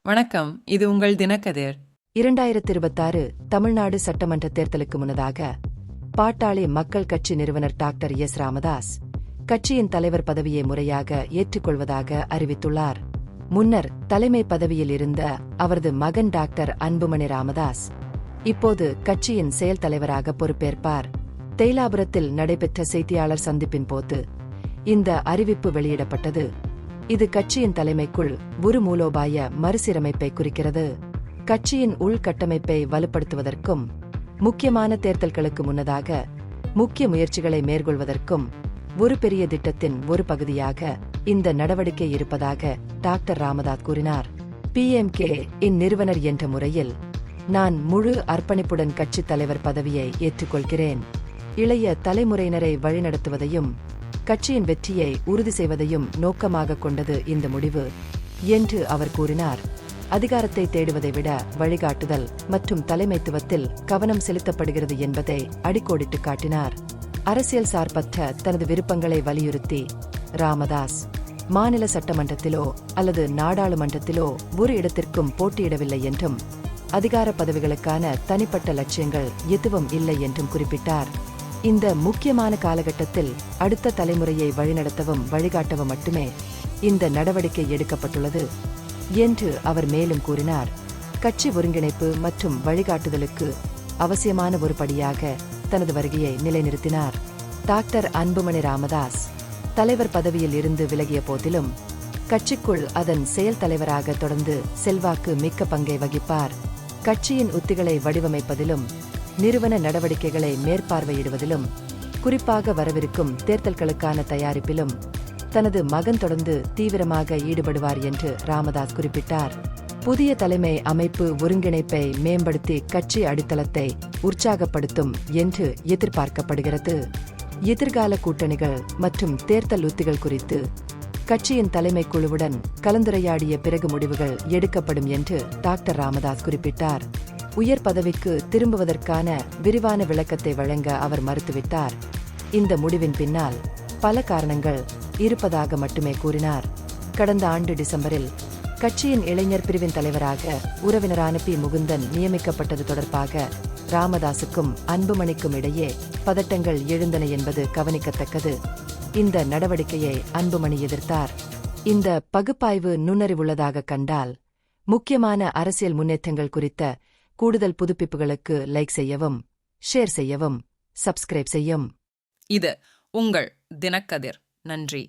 வணக்கம், இது உங்கள் தினக்கதிர். 2026 தமிழ்நாடு சட்டமன்ற தேர்தலுக்கு முன்னதாக பாட்டாளி மக்கள் கட்சி நிறுவனர் டாக்டர் எஸ். ராமதாஸ் கட்சியின் தலைவர் பதவியை முறையாக ஏற்றுக்கொள்வதாக அறிவித்துள்ளார். முன்னர் தலைமை பதவியில் இருந்த அவரது மகன் டாக்டர் அன்புமணி ராமதாஸ் இப்போது கட்சியின் செயல் தலைவராக பொறுப்பேற்பார். தேயிலாபுரத்தில் நடைபெற்ற செய்தியாளர் சந்திப்பின் போது இந்த அறிவிப்பு வெளியிடப்பட்டது. இது கட்சியின் தலைமைக்குள் ஒரு மூலோபாய மறுசீரமைப்பை குறிக்கிறது. கட்சியின் உள்கட்டமைப்பை வலுப்படுத்துவதற்கும் முக்கியமான தேர்தல்களுக்கு முன்னதாக முக்கிய முயற்சிகளை மேற்கொள்வதற்கும் ஒரு பெரிய திட்டத்தின் ஒரு பகுதியாக இந்த நடவடிக்கை இருப்பதாக டாக்டர் ராமதாஸ் கூறினார். PMK இன் நிறுவனர் என்ற முறையில் நான் முழு அர்ப்பணிப்புடன் கட்சித் தலைவர் பதவியை ஏற்றுக்கொள்கிறேன். இளைய தலைமுறையினரை வழிநடத்துவதையும் கட்சியின் வெற்றியை உறுதி செய்வதையும் நோக்கமாக கொண்டது இந்த முடிவு என்று அவர் கூறினார். அதிகாரத்தை தேடுவதை விட வழிகாட்டுதல் மற்றும் தலைமைத்துவத்தில் கவனம் செலுத்தப்படுகிறது என்பதை அடிக்கோடிட்டு காட்டினார். அரசியல் சார்பற்ற தனது விருப்பங்களை வலியுறுத்தி ராமதாஸ் மாநில சட்டமன்றத்திலோ அல்லது நாடாளுமன்றத்திலோ ஒரு இடத்திற்கும் போட்டியிடவில்லை என்றும் அதிகார பதவிகளுக்கான தனிப்பட்ட லட்சியங்கள் எதுவும் இல்லை என்றும் குறிப்பிட்டார். இந்த முக்கியமான காலகட்டத்தில் அடுத்த தலைமுறையை வழிநடத்தவும் வழிகாட்டவும் மட்டுமே இந்த நடவடிக்கை எடுக்கப்பட்டுள்ளது என்று அவர் மேலும் கூறினார். கட்சி ஒருங்கிணைப்பு மற்றும் வழிகாட்டுதலுக்கு அவசியமான ஒரு படியாக தனது வருகையை நிலைநிறுத்தினார். டாக்டர் அன்புமணி ராமதாஸ் தலைவர் பதவியில் இருந்து விலகிய போதிலும் கட்சிக்குள் அதன் செயல் தலைவராக தொடர்ந்து செல்வாக்கு மிக்க பங்கை வகிப்பார். கட்சியின் உத்திகளை வடிவமைப்பதிலும் நிறுவன நடவடிக்கைகளை மேற்பார்வையிடுவதிலும் குறிப்பாக வரவிருக்கும் தேர்தல்களுக்கான தயாரிப்பிலும் தனது மகன் தொடர்ந்து தீவிரமாக ஈடுபடுவார் என்று ராமதாஸ் குறிப்பிட்டார். புதிய தலைமை அமைப்பு ஒருங்கிணைப்பை மேம்படுத்தி கட்சி அடித்தளத்தை உற்சாகப்படுத்தும் என்று எதிர்பார்க்கப்படுகிறது. எதிர்கால கூட்டணிகள் மற்றும் தேர்தல் உத்திகள் குறித்து கட்சியின் தலைமை குழுவுடன் கலந்துரையாடிய பிறகு முடிவுகள் எடுக்கப்படும் என்று டாக்டர் ராமதாஸ் குறிப்பிட்டார். உயர் பதவிக்கு திரும்புவதற்கான விரிவான விளக்கத்தை வழங்க அவர் மறுத்துவிட்டார். இந்த முடிவின் பின்னால் பல காரணங்கள் இருப்பதாக மட்டுமே கூறினார். கடந்த ஆண்டு டிசம்பரில் கட்சியின் இளைஞர் பிரிவின் தலைவராக உறவினரான பி. முகுந்தன் நியமிக்கப்பட்டது தொடர்பாக ராமதாசுக்கும் அன்புமணிக்கும் இடையே பதட்டங்கள் எழுந்தன என்பது கவனிக்கத்தக்கது. இந்த நடவடிக்கையை அன்புமணி எதிர்த்தார். இந்த பகுப்பாய்வு நுண்ணறிவுள்ளதாக கண்டால் முக்கியமான அரசியல் முன்னேற்றங்கள் குறித்த கூடுதல் புதுப்பிப்புகளுக்கு லைக் செய்யவும், ஷேர் செய்யவும், சப்ஸ்கிரைப் செய்யும். இது உங்கள் தினக்கதிர். நன்றி.